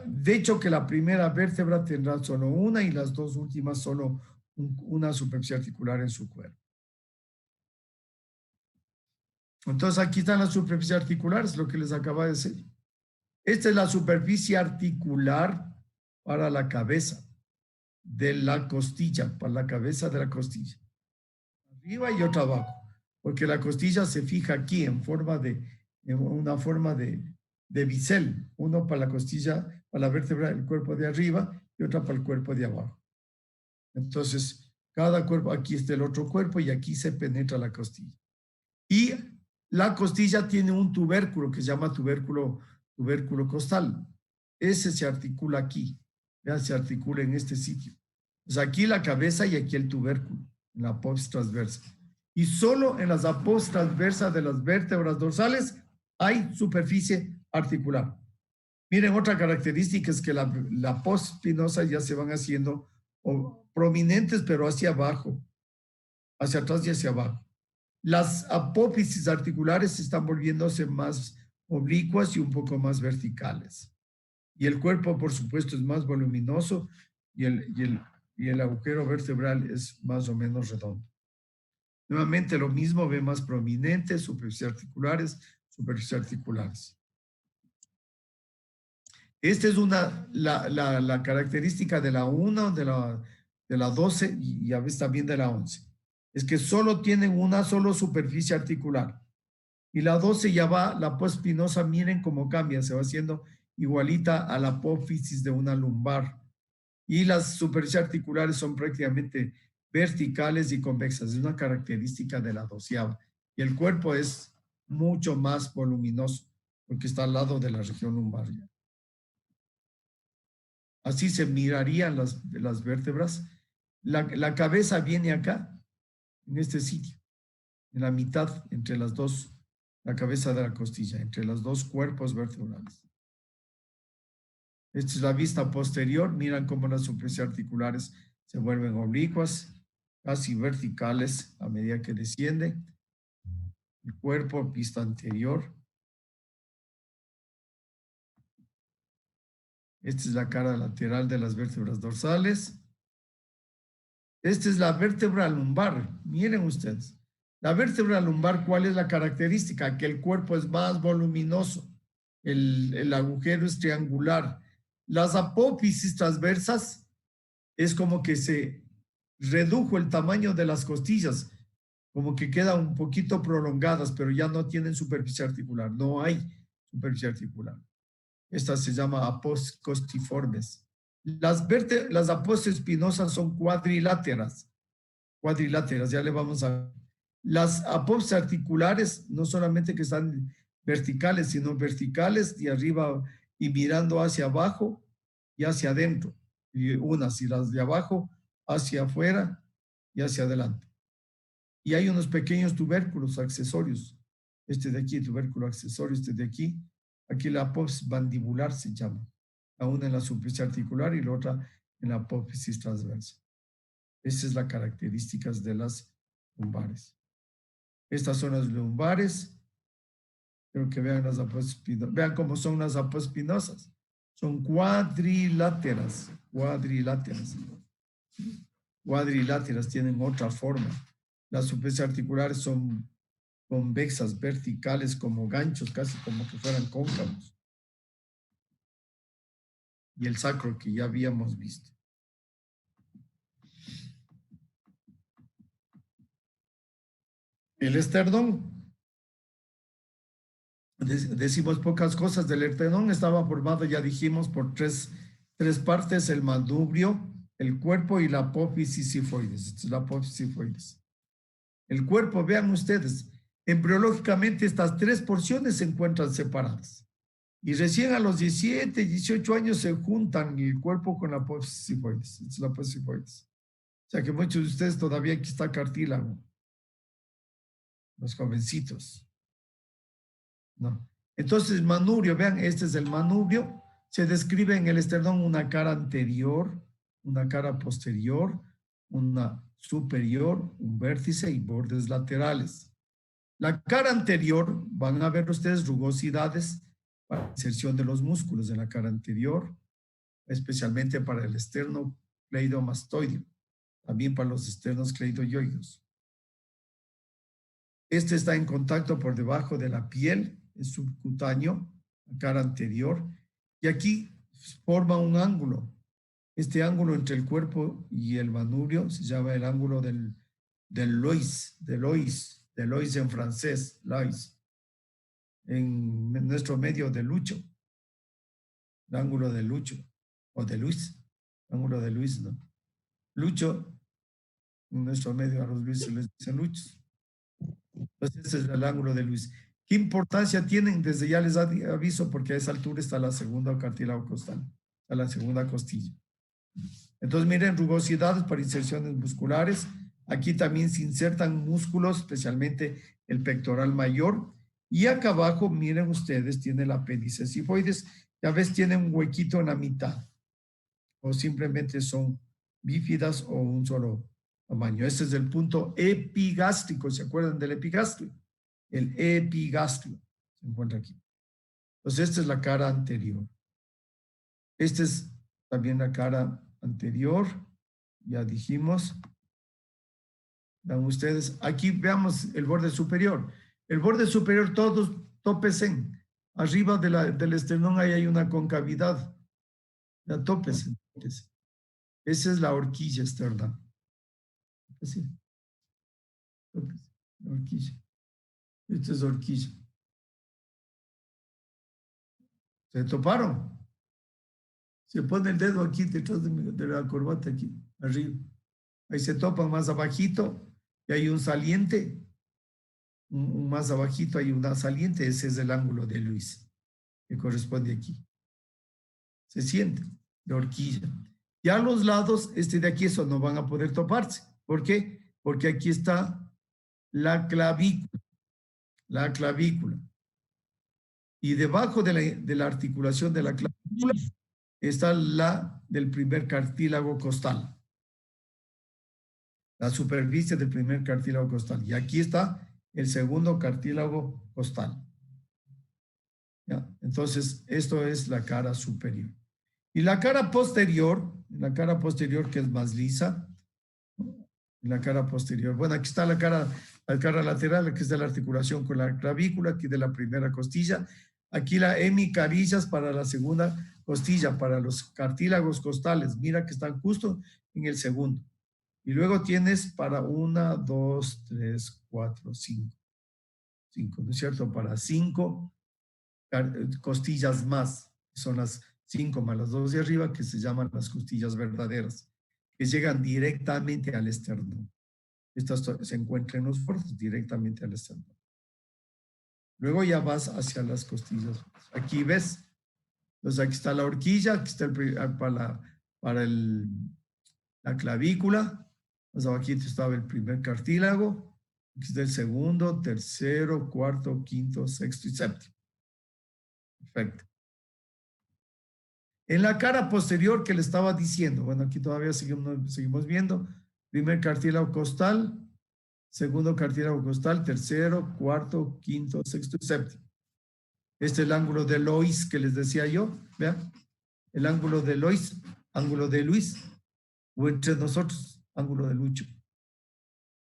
De hecho, que la primera vértebra tendrá solo una y las dos últimas solo una superficie articular en su cuerpo. Entonces, aquí están las superficies articulares, lo que les acaba de decir. Esta es la superficie articular para la cabeza de la costilla, para la cabeza de la costilla. Arriba y otra abajo, porque la costilla se fija aquí en una forma de bisel, uno para la costilla, para la vértebra del cuerpo de arriba y otra para el cuerpo de abajo. Entonces, cada cuerpo, aquí está el otro cuerpo y aquí se penetra la costilla. Y la costilla tiene un tubérculo que se llama tubérculo costal. Ese se articula aquí, ya se articula en este sitio. Pues aquí la cabeza y aquí el tubérculo, en la apófisis transversa. Y solo en las apófisis transversas de las vértebras dorsales hay superficie articular. Miren, otra característica es que la apófisis espinosa ya se van haciendo prominentes, pero hacia abajo, hacia atrás y hacia abajo. Las apófisis articulares están volviéndose más oblicuas y un poco más verticales. Y el cuerpo, por supuesto, es más voluminoso y el agujero vertebral es más o menos redondo. Nuevamente lo mismo, ve más prominentes, superficies articulares. Esta es la característica de la 1, de la 12 y a veces también de la 11. Es que solo tienen una sola superficie articular. Y la 12 ya va, la apófisis espinosa, miren cómo cambia, se va haciendo igualita a la apófisis de una lumbar. Y las superficies articulares son prácticamente verticales y convexas. Es una característica de la 12ª. Y el cuerpo es mucho más voluminoso porque está al lado de la región lumbar. Así se mirarían las vértebras. La cabeza viene acá, en este sitio, en la mitad entre las dos, la cabeza de la costilla, entre los dos cuerpos vertebrales. Esta es la vista posterior. Miran cómo las superficies articulares se vuelven oblicuas, casi verticales a medida que desciende. El cuerpo, vista anterior. Esta es la cara lateral de las vértebras dorsales. Esta es la vértebra lumbar. Miren ustedes. La vértebra lumbar, ¿cuál es la característica? Que el cuerpo es más voluminoso. El agujero es triangular. Las apófisis transversas es como que se redujo el tamaño de las costillas, como que quedan un poquito prolongadas, pero ya no tienen superficie articular. No hay superficie articular. Estas se llaman apófisis costiformes. Las apófisis espinosas son cuadriláteras. Cuadriláteras, ya le vamos a... Las apófisis articulares no solamente que están verticales, sino verticales de arriba y mirando hacia abajo y hacia adentro. Y unas, y las de abajo hacia afuera y hacia adelante. Y hay unos pequeños tubérculos accesorios. Este de aquí, tubérculo accesorio, este de aquí, Aquí la apófisis mandibular se llama. La una en la superficie articular y la otra en la apófisis transversa. Esa es la característica de las lumbares. Estas son las lumbares. Quiero que vean las apófisis espinosas. Vean cómo son las apófisis espinosas. Son cuadriláteras. Cuadriláteras. Cuadriláteras tienen otra forma. Las superficies articulares son convexas, verticales, como ganchos, casi como que fueran cóncavos. Y el sacro que ya habíamos visto. El esternón. Decimos pocas cosas del esternón. Estaba formado, ya dijimos, por tres partes: el manubrio, el cuerpo y la apófisis sifoides. Esta es la apófisis sifoides. El cuerpo, vean ustedes, embriológicamente estas tres porciones se encuentran separadas. Y recién a los 17, 18 años se juntan el cuerpo con la apófisis sifoides. Esta es la apófisis sifoides. O sea que muchos de ustedes todavía aquí está cartílago. Los jovencitos. No. Entonces, manubrio, vean, este es el manubrio. Se describe en el esternón una cara anterior, una cara posterior, una superior, un vértice y bordes laterales. La cara anterior, van a ver ustedes rugosidades para inserción de los músculos en la cara anterior, especialmente para el esterno cleidomastoideo, también para los esternos cleidoyoides. Este está en contacto por debajo de la piel, es subcutáneo, la cara anterior, y aquí forma un ángulo. Este ángulo entre el cuerpo y el manubrio se llama el ángulo del lois en francés, lois. En nuestro medio de Lucho, el ángulo de Lucho, o de Luis, ángulo de Luis, ¿no? Lucho, en nuestro medio a los Luises les dicen Luchos. Entonces ese es el ángulo de Luis. ¿Qué importancia tienen? Desde ya les aviso, porque a esa altura está la segunda cartílago costal, está la segunda costilla. Entonces miren, rugosidades para inserciones musculares. Aquí también se insertan músculos, especialmente el pectoral mayor. Y acá abajo, miren ustedes, tiene el apéndice sifoides. Ya ves, tiene un huequito en la mitad. O simplemente son bífidas o un solo tamaño. Este es el punto epigástrico. ¿Se acuerdan del epigastrio? El epigastrio se encuentra aquí. Entonces, esta es la cara anterior. Esta es también la cara anterior. Ya dijimos. Vean ustedes. Aquí veamos el borde superior. El borde superior, todos tópesen. Arriba del esternón ahí hay una concavidad. Ya tópesen. Esa es la horquilla externa. Así. La horquilla. Esta es horquilla. ¿Se toparon? Se pone el dedo aquí detrás de la corbata, aquí, arriba. Ahí se topan más abajito y hay un saliente. Más abajito hay una saliente. Ese es el ángulo de Luis, que corresponde aquí. Se siente, la horquilla. Y a los lados, de aquí, eso no van a poder toparse. ¿Por qué? Porque aquí está la clavícula. La clavícula. Y debajo de la articulación de la clavícula está la del primer cartílago costal. La superficie del primer cartílago costal. Y aquí está el segundo cartílago costal. ¿Ya? Entonces, esto es la cara superior. Y la cara posterior que es más lisa, ¿no? La cara posterior. Bueno, aquí está la cara lateral, aquí está la articulación con la clavícula, aquí de la primera costilla. Aquí la hemicarillas para la segunda costilla, para los cartílagos costales. Mira que están justo en el segundo. Y luego tienes para 1, 2, 3, 4, 5. 5, ¿no es cierto? Para 5 costillas más. Son las 5 más las 2 de arriba, que se llaman las costillas verdaderas, que llegan directamente al esternón. Estas se encuentran en los bordes, directamente al esternón. Luego ya vas hacia las costillas. Aquí ves. Entonces aquí está la horquilla, aquí está la clavícula. Más abajito estaba el primer cartílago. Aquí está el segundo, tercero, cuarto, quinto, sexto y séptimo. Perfecto. En la cara posterior que le estaba diciendo, bueno, aquí todavía seguimos viendo, primer cartílago costal, segundo cartílago costal, tercero, cuarto, quinto, sexto y séptimo. Este es el ángulo de Lois que les decía yo, vean, el ángulo de Lois, ángulo de Luis, o entre nosotros, ángulo de Lucho.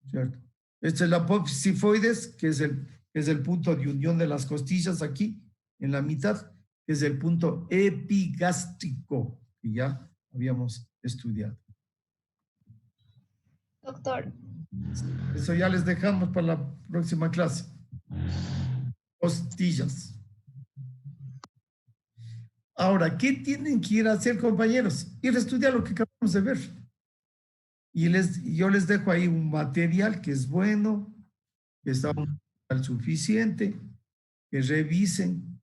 ¿Cierto? Esta es la apófisis sifoides, que es el punto de unión de las costillas aquí, en la mitad, que es el punto epigástrico, que ya habíamos estudiado. Doctor, Eso ya les dejamos para la próxima clase. Costillas. Ahora, ¿qué tienen que ir a hacer, compañeros? Ir a estudiar lo que acabamos de ver. Y yo les dejo ahí un material que es bueno, que está un material suficiente, que revisen.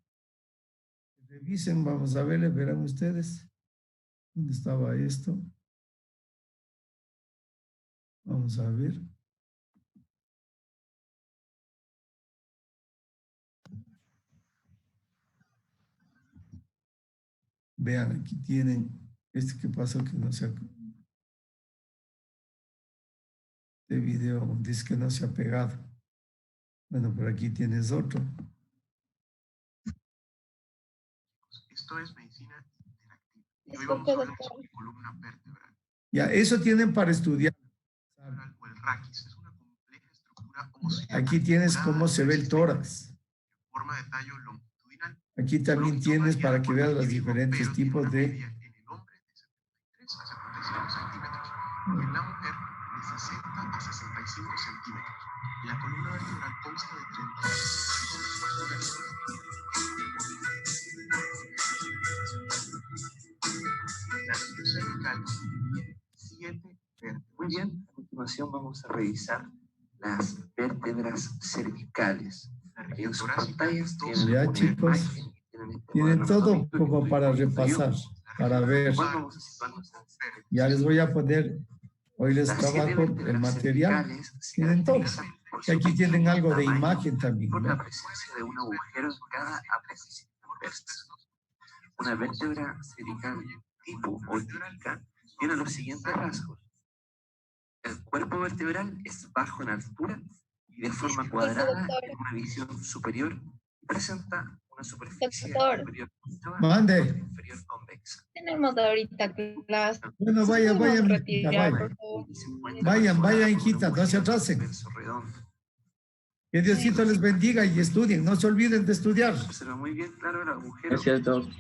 Revisen, vamos a verle, verán ustedes. ¿Dónde estaba esto? Vamos a ver. Vean, aquí tienen este que pasó que no se ha... Este video dice que no se ha pegado. Bueno, por aquí tienes otro. Esto es medicina interactiva. Y hoy disculpe, vamos a hablar doctor. sobre columna vertebral. Ya, eso tienen para estudiar. O el raquis es una compleja estructura ósea. Aquí tienes cómo se ve el tórax. En forma de tallo longitudinal. Aquí también tienes para que veas los diferentes tipos de... En el hombre de 73 a 75 centímetros. Y en la mujer de 60 a 65 centímetros. La columna vertebral consta de 36 La lesión cervical tiene 7 vértebras. Muy bien, a continuación vamos a revisar las vértebras cervicales. Ahí en sus pantallas tienen Ya, una chicos, imagen, este tienen modelo todo anatómico como que para tuvimos repasar, para ver. Igual vamos a situarnos en Ya les voy a poner, hoy les las 7 trabajo el vértebras material. cervicales se Tienen todo. caracterizan por Y aquí su tienen algo de tamaño, imagen también, por ¿no? la presencia de un agujero en cada apéndice transversa. Una vértebra cervical tipo o típica tiene los siguientes rasgos. El cuerpo vertebral es bajo en altura y de forma cuadrada en una visión superior y presenta una superficie Doctor. superior cóncava Mande. y inferior convexa. Tenemos ahorita clase. Bueno, vayan, Podemos mijita, retirar, vayan. por favor. Y se encuentra Vayan, conformada vayan, por un hijita, no se agujero atrasen. transverso redondo. Que Diosito les bendiga y estudien. No se olviden de estudiar. Observa muy bien claro el agujero. Gracias, doctor.